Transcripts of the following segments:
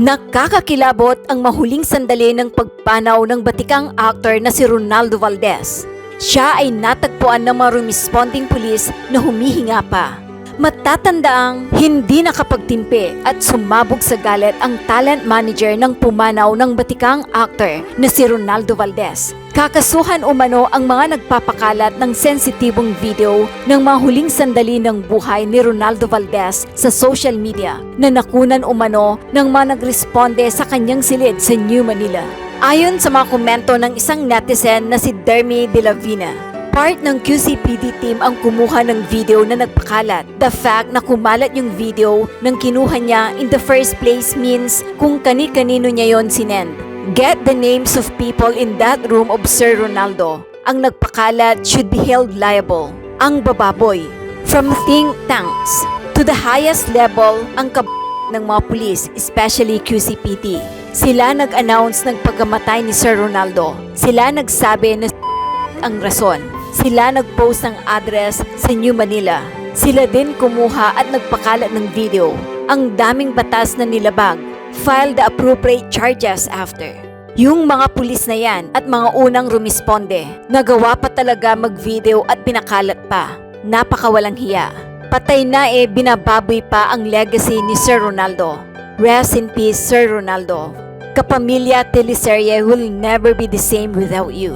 Nakakakilabot ang mahuling sandali ng pagpanaw ng batikang actor na si Ronaldo Valdez. Siya ay natagpuan ng mga responding pulis na humihinga pa. Matatandaang hindi nakapagtimpi at sumabog sa galit ang talent manager ng pumanaw ng batikang actor na si Ronaldo Valdez. Kakasuhan umano ang mga nagpapakalat ng sensitibong video ng mga huling sandali ng buhay ni Ronaldo Valdez sa social media na nakunan umano ng mga nagresponde sa kanyang silid sa New Manila. Ayon sa mga komento ng isang netizen na si Dermy De La Vina, part ng QCPD team ang kumuha ng video na nagpakalat. The fact na kumalat yung video nang kinuha niya in the first place means kung kani-kanino niya yon sinend. Get the names of people in that room of Sir Ronaldo. Ang nagpakalat should be held liable. Ang bababoy. From think tanks to the highest level, ang ng mga pulis, especially QCPD. Sila nag-announce ng pagkamatay ni Sir Ronaldo. Sila nagsabi na ang rason. Sila nag-post ng address sa New Manila. Sila din kumuha at nagpakalat ng video. Ang daming batas na nilabag. File the appropriate charges after. Yung mga pulis na yan at mga unang rumisponde, nagawa pa talaga mag-video at pinakalat pa. Napakawalang hiya. Patay na binababoy pa ang legacy ni Sir Ronaldo. Rest in peace, Sir Ronaldo. Kapamilya Teleserye will never be the same without you.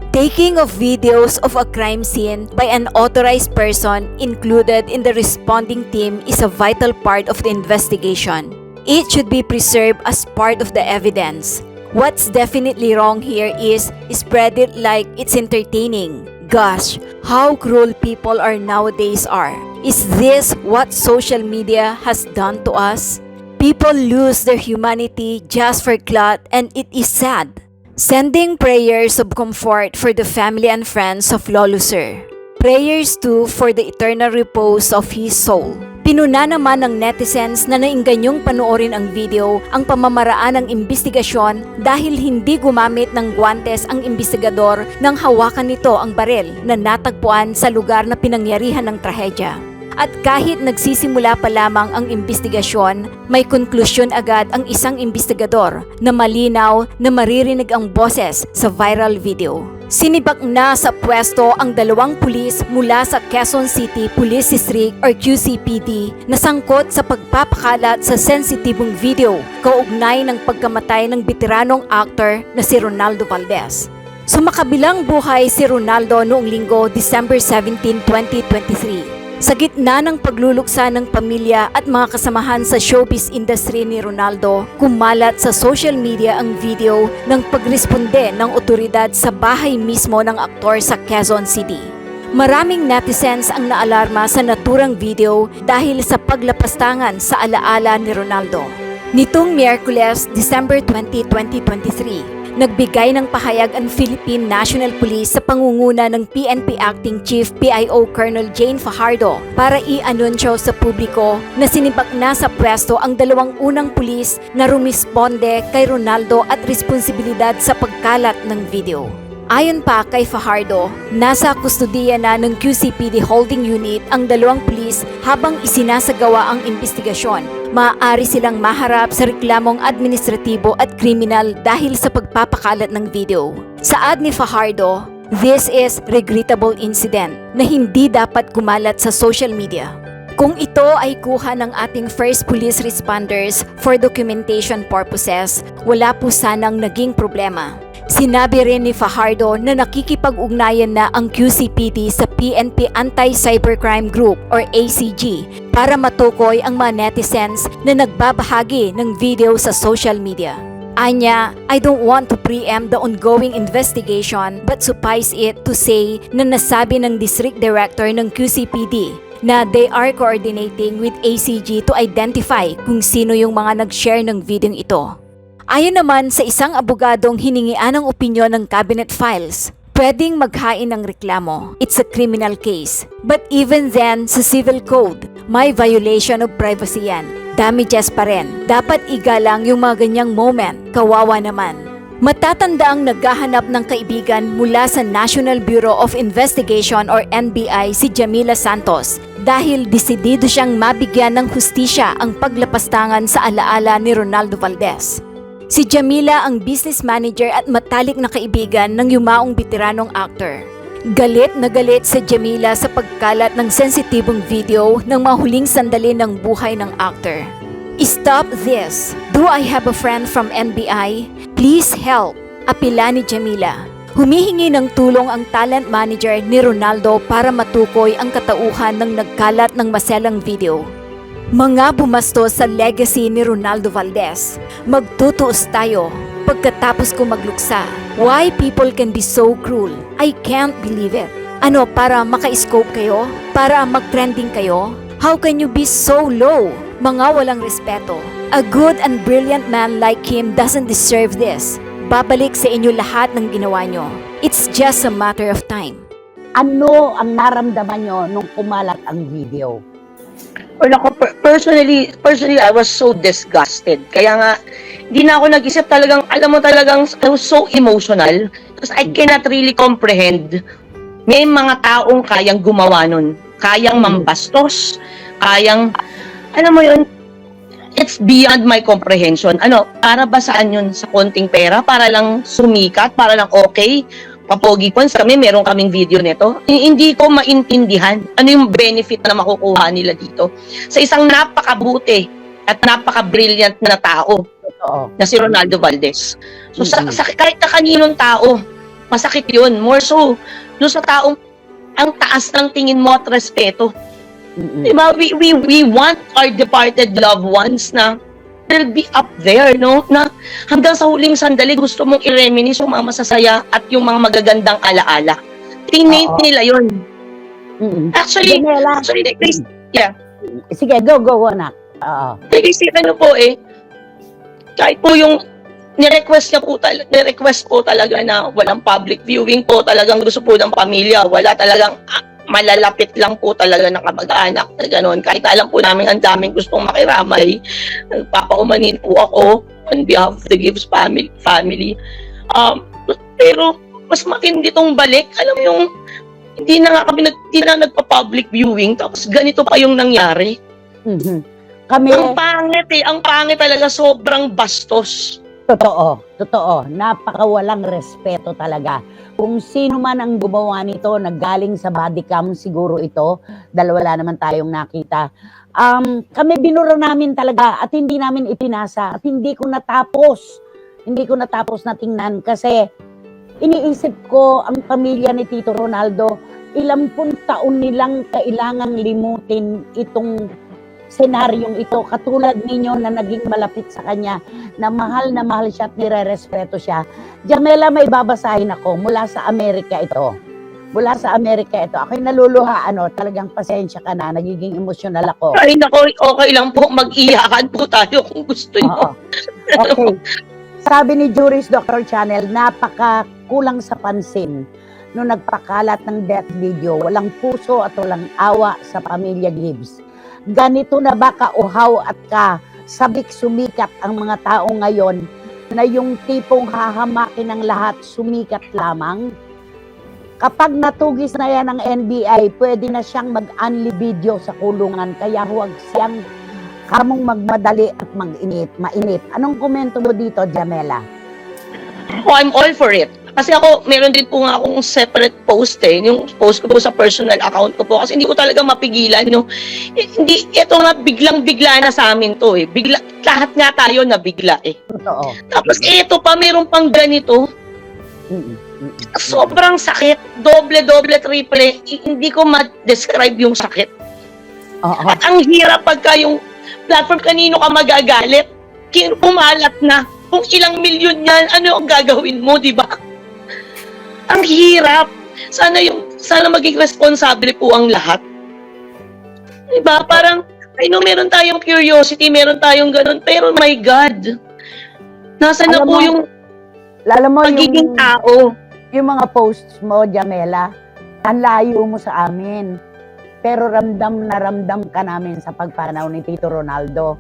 Taking of videos of a crime scene by an authorized person included in the responding team is a vital part of the investigation. It should be preserved as part of the evidence. What's definitely wrong here is spread it like it's entertaining. Gosh, how cruel people are nowadays are. Is this what social media has done to us? People lose their humanity just for clout, and it is sad. Sending prayers of comfort for the family and friends of Lolo Sir. Prayers too for the eternal repose of his soul. Pinuna naman ng netizens na naingganyong panoorin ang video ang pamamaraan ng imbestigasyon dahil hindi gumamit ng guwantes ang imbestigador nang hawakan nito ang baril na natagpuan sa lugar na pinangyarihan ng trahedya. At kahit nagsisimula pa lamang ang imbestigasyon, may konklusyon agad ang isang imbestigador na malinaw na maririnig ang boses sa viral video. Sinibak na sa pwesto ang dalawang pulis mula sa Quezon City Police District or QCPD na sangkot sa pagpapakalat sa sensitibong video kaugnay ng pagkamatay ng veteranong actor na si Ronaldo Valdez. Sumakabilang buhay si Ronaldo noong Linggo, December 17, 2023. Sa gitna ng pagluluksa ng pamilya at mga kasamahan sa showbiz industry ni Ronaldo, kumalat sa social media ang video ng pagresponde ng otoridad sa bahay mismo ng aktor sa Quezon City. Maraming netizens ang naalarma sa naturang video dahil sa paglapastangan sa alaala ni Ronaldo. Nitong Miyerkules, December 20, 2023, nagbigay ng pahayag ang Philippine National Police sa pangunguna ng PNP Acting Chief PIO Colonel Jane Fajardo para i-anunsyo sa publiko na sinibak na sa pwesto ang dalawang unang pulis na rumisponde kay Ronaldo at responsibilidad sa pagkalat ng video. Ayon pa kay Fajardo, nasa kustudiya na ng QCPD Holding Unit ang dalawang pulis habang isinasagawa ang investigasyon. Maaari silang maharap sa reklamong administratibo at kriminal dahil sa pagpapakalat ng video. Saad ni Fajardo, this is regrettable incident na hindi dapat kumalat sa social media. Kung ito ay kuha ng ating first police responders for documentation purposes, wala po sanang naging problema. Sinabi rin ni Fajardo na nakikipag-ugnayan na ang QCPD sa PNP Anti-Cybercrime Group or ACG para matukoy ang mga netizens na nagbabahagi ng video sa social media. Anya, I don't want to preempt the ongoing investigation but suffice it to say na nasabi ng District Director ng QCPD na they are coordinating with ACG to identify kung sino yung mga nag-share ng video ito. Ayon naman sa isang abogadong hiningian ng opinyon ng cabinet files, pwedeng maghain ng reklamo. It's a criminal case. But even then, sa civil code, may violation of privacy yan. Damages pa rin. Dapat igalang yung mga ganyang moment. Kawawa naman. Matatandaang naghahanap ng kaibigan mula sa National Bureau of Investigation or NBI si Jamila Santos dahil desidido siyang mabigyan ng hustisya ang paglapastangan sa alaala ni Ronaldo Valdez. Si Jamila ang business manager at matalik na kaibigan ng yumaong veteranong actor. Galit na galit sa Jamila sa pagkalat ng sensitibong video ng mahuling sandali ng buhay ng actor. Stop this! Do I have a friend from NBI? Please help! Apila ni Jamila. Humihingi ng tulong ang talent manager ni Ronaldo para matukoy ang katauhan ng nagkalat ng maselang video. Mga bumastos sa legacy ni Ronaldo Valdez. Magtutuos tayo pagkatapos ko magluksa. Why people can be so cruel? I can't believe it. Ano, para maka-scope kayo? Para mag-trending kayo? How can you be so low? Mga walang respeto. A good and brilliant man like him doesn't deserve this. Babalik sa inyo lahat ng ginawa nyo. It's just a matter of time. Ano ang naramdaman nyo nung kumalat ang video? Well, ako, personally, I was so disgusted. Kaya nga, hindi na ako nag-isip talagang, alam mo talagang, I was so emotional. Because I cannot really comprehend. May mga taong kayang gumawa nun. Kayang mambastos. Kayang, alam mo yun, it's beyond my comprehension. Ano, para ba saan yun? Sa konting pera? Para lang sumikat? Para lang okay? Papogi points kami, meron kaming video nito. Hindi ko maintindihan ano yung benefit na makukuha nila dito. Sa isang napakabuti at napaka-brilliant na tao na si Ronaldo Valdez. So kahit na kaninong tao, masakit yun. More so, doon sa taong ang taas ng tingin mo at respeto. Diba? We want our departed loved ones na will be up there, no? Na hanggang sa huling sandali gusto mong i-reminisce yung mga masasaya at yung mga magagandang alaala. Tinate nila yun. Actually, yeah. Sige, go, anak. Kasi ano po kahit po yung ni-request po talaga na walang public viewing po, talagang gusto po ng pamilya, wala talagang malalapit lang po talaga ng kamag-anak na gano'n. Kahit alam po namin ang daming gustong makiramay, nagpapaumanin po ako on behalf of the Gibbs family. Pero mas matindi tong balik. Alam mo yung hindi na nagpa-public viewing tapos ganito pa yung nangyari. Kami, ang pangit talaga, sobrang bastos. Totoo. Napakawalang respeto talaga. Kung sino man ang gumawa nito, naggaling sa body cam siguro ito, dahil wala naman tayong nakita. Kami binura namin talaga at hindi namin ipinasa at hindi ko natapos na tingnan kasi iniisip ko ang pamilya ni Tito Ronaldo, ilang pun taon nilang kailangang limutin itong senaryong ito, katulad ninyo na naging malapit sa kanya, na mahal siya at nire-respeto siya. Jamela, may babasahin ako mula sa Amerika ito. Ako'y naluluha, talagang pasensya ka na, nagiging emosyonal ako. Ay nako, okay lang po, mag-iyakan po tayo kung gusto nyo. Okay. Sabi ni Juris Dr. Channel, napakakulang sa pansin nung nagpakalat ng death video. Walang puso at walang awa sa pamilya Gibbs. Ganito na ba kauhaw at sabik sumikat ang mga tao ngayon na yung tipong hahamakin ng lahat sumikat lamang? Kapag natugis na yan ng NBI, pwede na siyang mag-unli video sa kulungan, kaya huwag siyang kamong magmadali at mainit. Anong komento mo dito, Jamela? I'm all for it. Kasi ako, meron din po nga akong separate post yung post ko po sa personal account ko po kasi hindi ko talaga mapigilan, ito nga biglang-bigla na sa amin to lahat nga tayo na bigla Totoo. Tapos ito pa, meron pang ganito. Sobrang sakit, doble, triple, hindi ko ma-describe yung sakit. At ang hirap pagka yung platform kanino ka magagalit, kumalat na, kung ilang milyon yan, ano ang gagawin mo, di ba? Ang hirap. Sana maging responsable po ang lahat. Diba? Parang, I know meron tayong curiosity, meron tayong ganun, pero my God, nasaan na po yung pagiging tao? Yung mga posts mo, Jamela, ang layo mo sa amin. Pero ramdam na ramdam ka namin sa pagpanaw ni Tito Ronaldo.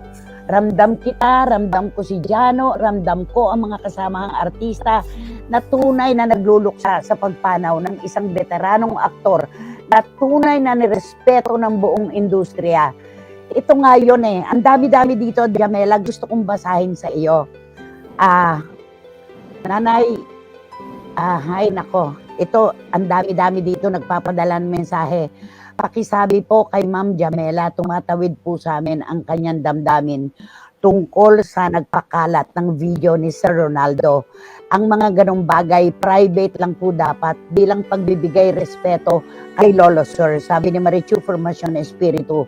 Ramdam kita, ramdam ko si Jano, ramdam ko ang mga kasamahang artista na tunay na nagluluksa sa pagpanaw ng isang veteranong aktor na tunay na nirespeto ng buong industriya. Ito nga yun eh. Ang dami-dami dito, Jamela, gusto kong basahin sa iyo. Nanay, hay nako. Ito, ang dami-dami dito nagpapadala ng mensahe. Pakisabi po kay Ma'am Jamela, tumatawid po sa amin ang kanyang damdamin tungkol sa nagpakalat ng video ni Sir Ronaldo. Ang mga ganong bagay, private lang po dapat bilang pagbibigay respeto kay Lolo Sir. Sabi ni Marichu Formacion Espiritu.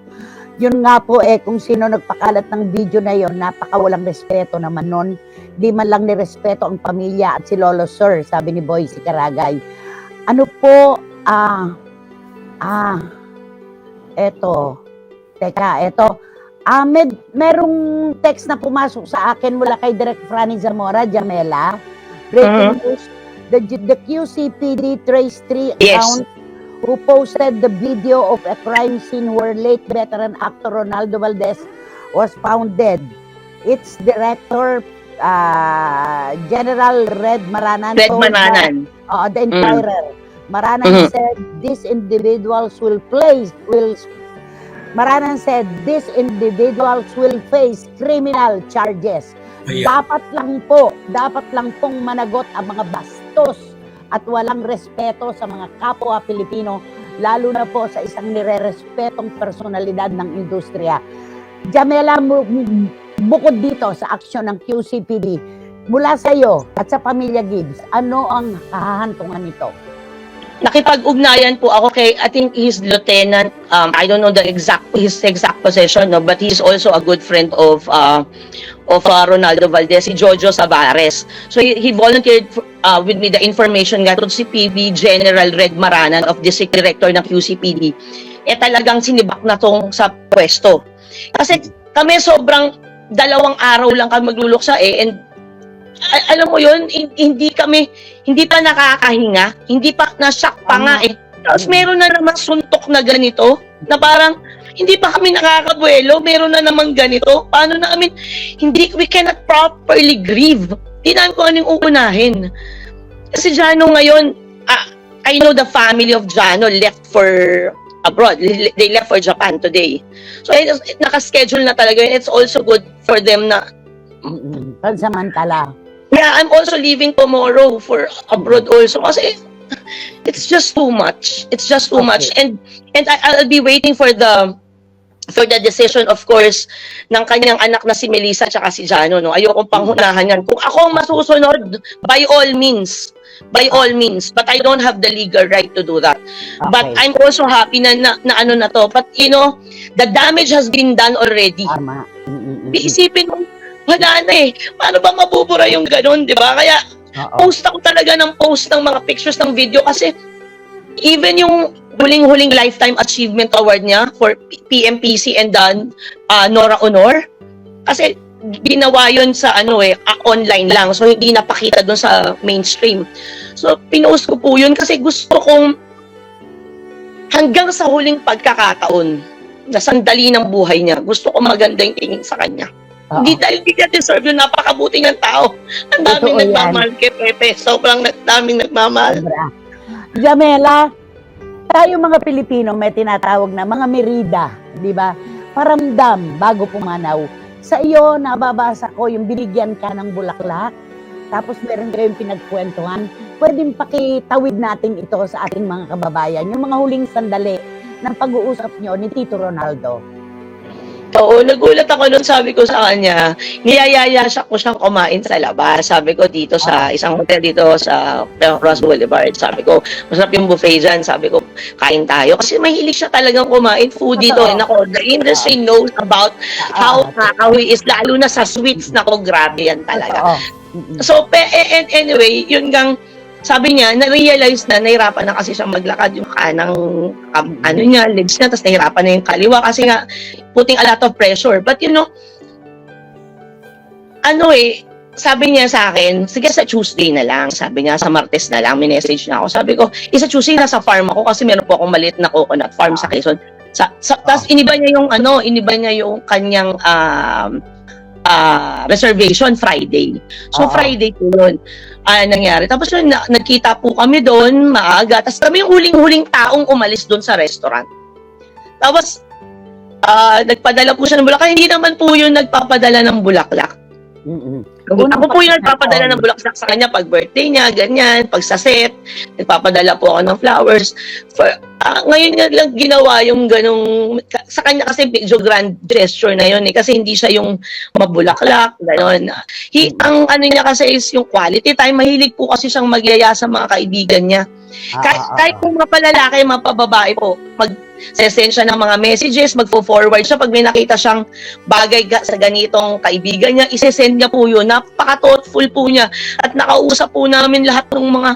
Yun nga po kung sino nagpakalat ng video na yon, napakawalang respeto naman nun. Di man lang nirespeto ang pamilya at si Lolo Sir, sabi ni Boy si Karagay. Ano po, eto. Merong text na pumasok sa akin mula kay Direk Franny Zamora, Jamela. Breaking news, the QCPD Trace 3 account who posted the video of a crime scene where late veteran actor Ronaldo Valdez was found dead. Its director, General Red Maranan. The Inquirer. Maranan said these individuals will face criminal charges. Dapat lang pong managot ang mga bastos at walang respeto sa mga kapwa Pilipino, lalo na po sa isang nirerespetong personalidad ng industriya. Jamela, bukod dito sa aksyon ng QCPD, mula sa iyo at sa pamilya Gibbs, ano ang hahantungan nito? Nakipag-ugnayan po ako kay, I think he's lieutenant, I don't know his exact position, no, but he's also a good friend of Ronaldo Valdez, si Jojo Savares. So he volunteered with me the information nga si PB General Red Maranan of District Director ng QCPD. Talagang sinibak na tong sa pwesto. Kasi kami sobrang 2 araw lang kami magluluksa and alam mo yun, hindi pa nakakahinga, hindi pa, na-shock pa nga eh. Tapos meron na naman suntok na ganito, na parang, hindi pa kami nakakabuelo, meron na naman ganito. Paano na kami, we cannot properly grieve. Hindi namin kung anong uunahin. Kasi Jano ngayon, I know the family of Jano left for abroad. They left for Japan today. So, nakaschedule na talaga yun. It's also good for them na pansamantala. Yeah, I'm also leaving tomorrow for abroad also kasi it's just too much. It's just too much. And I'll be waiting for the decision, of course, ng kanyang anak na si Melissa at si Jano, no. Ayokong panghunahan yan. Kung ako ang masusunod, by all means, but I don't have the legal right to do that. Okay. But I'm also happy na ano na to. But you know, the damage has been done already. Tama. Iisipin mo, wala na eh. Paano ba mabubura yung ganun, di ba? Kaya, post ako talaga ng mga pictures ng video kasi even yung huling Lifetime Achievement Award niya for PMPC and Nora Honor, kasi ginawa yun sa online lang. So, hindi napakita dun sa mainstream. So, pinost ko po yun kasi gusto kong hanggang sa huling pagkakataon na sandali ng buhay niya, gusto ko maganda yung tingin sa kanya. Hindi dahil hindi niya deserve yung napakabuti ng tao. Ang daming nagmamahal kay Pepe. Sobrang daming nagmamahal. Jamela, tayo mga Pilipino may tinatawag na mga merida, di ba? Paramdam bago pumanaw. Sa iyo, nababasa ko yung binigyan ka ng bulaklak, tapos meron kayong pinagkwentuhan. Pwedeng pakitawid natin ito sa ating mga kababayan, yung mga huling sandali ng pag-uusap nyo ni Tito Ronaldo. Oo, nagulat ako nun, sabi ko sa kanya, niyayaya ko siyang kumain sa labas. Sabi ko dito sa isang hotel dito sa Ross Boulevard. Sabi ko, masarap yung buffet dyan. Sabi ko, kain tayo. Kasi mahilig siya talagang kumain food dito. And ako, the industry knows about how he is, lalo na sa sweets. Nako, grabe yan talaga. So, and anyway, yun gang, sabi niya, na-realize na nahirapan na kasi siya maglakad yung kanang legs niya, tapos nahirapan na yung kaliwa kasi nga putting a lot of pressure. But you know, sabi niya sa akin, sige sa Tuesday na lang. Sabi niya, sa Martes na lang, minessage niya ako. Sabi ko, isa Tuesday nasa farm ako kasi meron po akong maliit na coconut farm sa Quezon. Tapos iniba niya yung kanyang reservation Friday. So Oo. Friday po yun nangyari. Tapos yun, nagkita po kami doon maaga. Tapos kami yung huling-huling taong umalis doon sa restaurant. Tapos nagpadala po siya ng bulaklak. Hindi naman po yun nagpapadala ng bulaklak. Ako po yung nagpapadala ng bulaklak sa kanya pag birthday niya, ganyan, pag sa set, nagpapadala po ako ng flowers. Ngayon nga lang ginawa yung ganong, sa kanya kasi medyo grand gesture na yun kasi hindi siya yung mabulaklak, gano'n. Ang ano niya kasi is yung quality time, mahilig po kasi siyang magyaya sa mga kaibigan niya. Kahit kung mapalalaki, mapababae po, sesend siya ng mga messages, magpo-forward siya pag may nakita siyang bagay sa ganitong kaibigan niya, isesend niya po yun. Napaka-thoughtful po niya at nakausap po namin lahat ng mga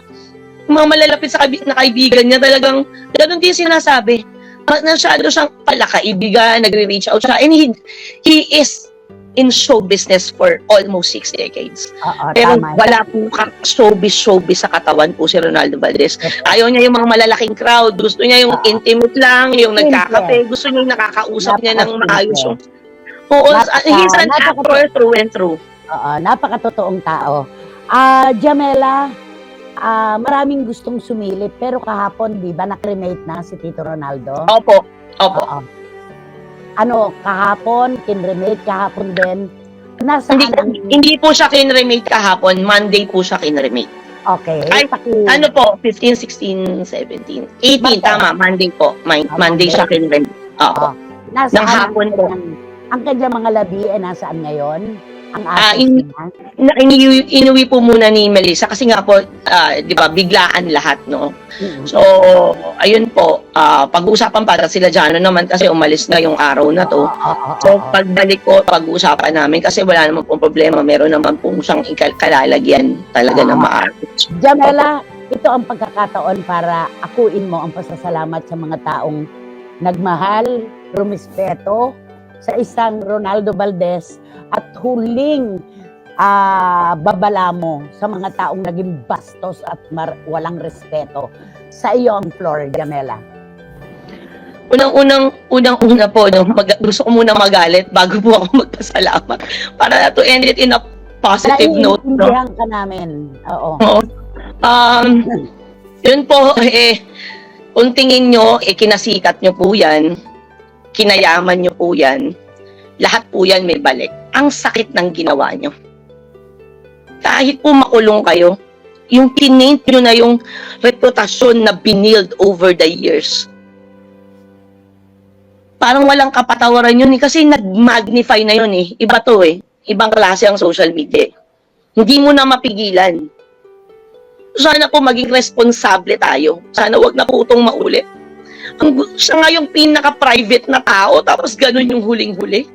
malalapit na kaibigan niya. Talagang ganun din sinasabi. Nasyado siyang palakaibigan, nagre-reach out siya, and he is in show business for almost 6 decades. Pero Tama. wala po showbiz sa katawan po si Ronaldo Valdez. Ayaw niya yung mga malalaking crowd. Gusto niya yung intimate lang, yung nagkakape. Gusto niya yung nakakausap niya ng maayos yung... Oo, he's an actor through and through. Napakatotoong tao. Jamela, maraming gustong sumilip, pero kahapon, di ba, nakremate na si Tito Ronaldo? Opo. Kahapon, kinremate, kahapon din. Hindi po siya kinremate kahapon. Monday po siya kinremate. Okay. Ano po? 15, 16, 17, 18, tama. Monday po. Monday siya kinremate. Oo. Nang hapon po. Ang kanyang mga labi ay nasaan ngayon? Ang inuwi po muna ni Melissa kasi nga po, di ba, biglaan lahat, no? So, ayun po, pag-uusapan pa sila Jano naman kasi umalis na yung araw na to. So, pagbalik po, pag-uusapan namin kasi wala naman pong problema. Meron naman pong siyang kalalagyan talaga na maayos. Jamela, ito ang pagkakataon para akuin mo ang pasasalamat sa mga taong nagmahal, rumispeto sa isang Ronaldo Valdez at huling babala mo sa mga taong naging bastos at walang respeto. Sa iyo ang floor, Jamela. Unang-una po, no, gusto ko muna magalit bago po ako magpasalamat para to end it in a positive note. No? Naiintindihan ka namin. Oo. Yun po, kung tingin nyo, kinasikat nyo po yan, kinayaman nyo po yan, lahat po yan may balik. Ang sakit ng ginawa nyo. Kahit po makulong kayo, yung pinaint nyo na yung reputasyon na binild over the years. Parang walang kapatawaran yun kasi nag-magnify na yun eh. Iba to eh. Ibang klase ang social media. Hindi mo na mapigilan. Sana po maging responsable tayo. Sana wag na po itong maulit. Siya nga yung pinaka-private na tao tapos ganun yung huling-huli.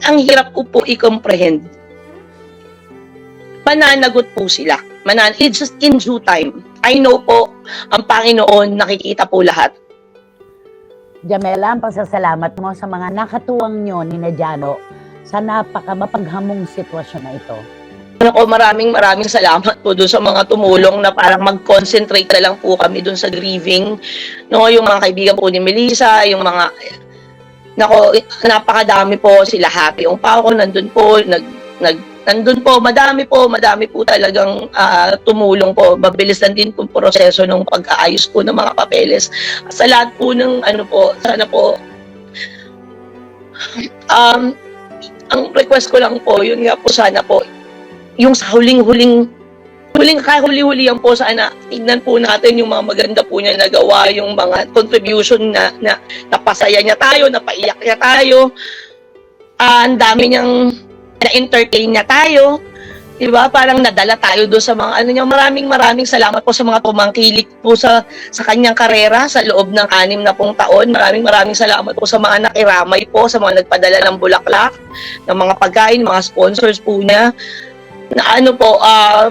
Ang hirap ko po i-comprehend. Mananagot po sila. It's just in due time. I know po, ang Panginoon nakikita po lahat. Jamela, ang pasasalamat mo sa mga nakatuwang nyo ni Jano sa napaka-mapaghamong sitwasyon na ito. Ako, maraming salamat po doon sa mga tumulong na parang mag-concentrate na lang po kami doon sa grieving. No, yung mga kaibigan po ni Melissa, yung mga napakadami po sila happy. Yung pa ako nandun po, nandun po, madami po talagang tumulong po. Mabilis lang din po proseso ng pag-aayos po ng mga papeles. Sa lahat po ng sana po, ang request ko lang po, yun nga po sana po, yung sa huli-huli yan po, sana tignan po natin yung mga maganda po niya nagawa, yung mga contribution na napasaya niya tayo, napaiyak niya tayo, ang dami niyang na-entertain niya tayo, diba? Parang nadala tayo doon sa mga niya. Maraming salamat po sa mga tumangkilik po sa kanyang karera sa loob ng 6 na pong taon. Maraming salamat po sa mga nakiramay po, sa mga nagpadala ng bulaklak, ng mga pagkain, mga sponsors po niya. Na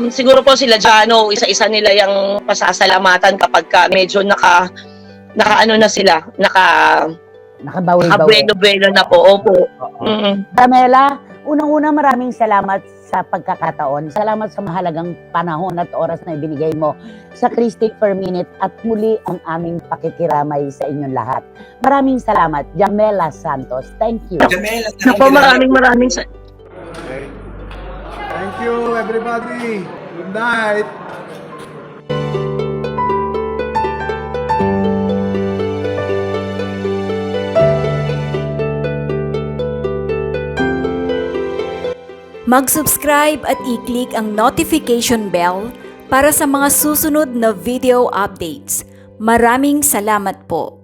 siguro po sila Jano, isa-isa nila yung pasasalamatan kapag medyo nakabawi-bawi na po. Opo. Pamela, unang-una maraming salamat sa pagkakataon. Salamat sa mahalagang panahon at oras na ibinigay mo sa Christine per Minute at muli ang aming pakikiramay sa inyong lahat. Maraming salamat, Jamela Santos. Thank you. Jamela, Naku, maraming Okay. Thank you, everybody. Good night. Mag-subscribe at i-click ang notification bell para sa mga susunod na video updates. Maraming salamat po.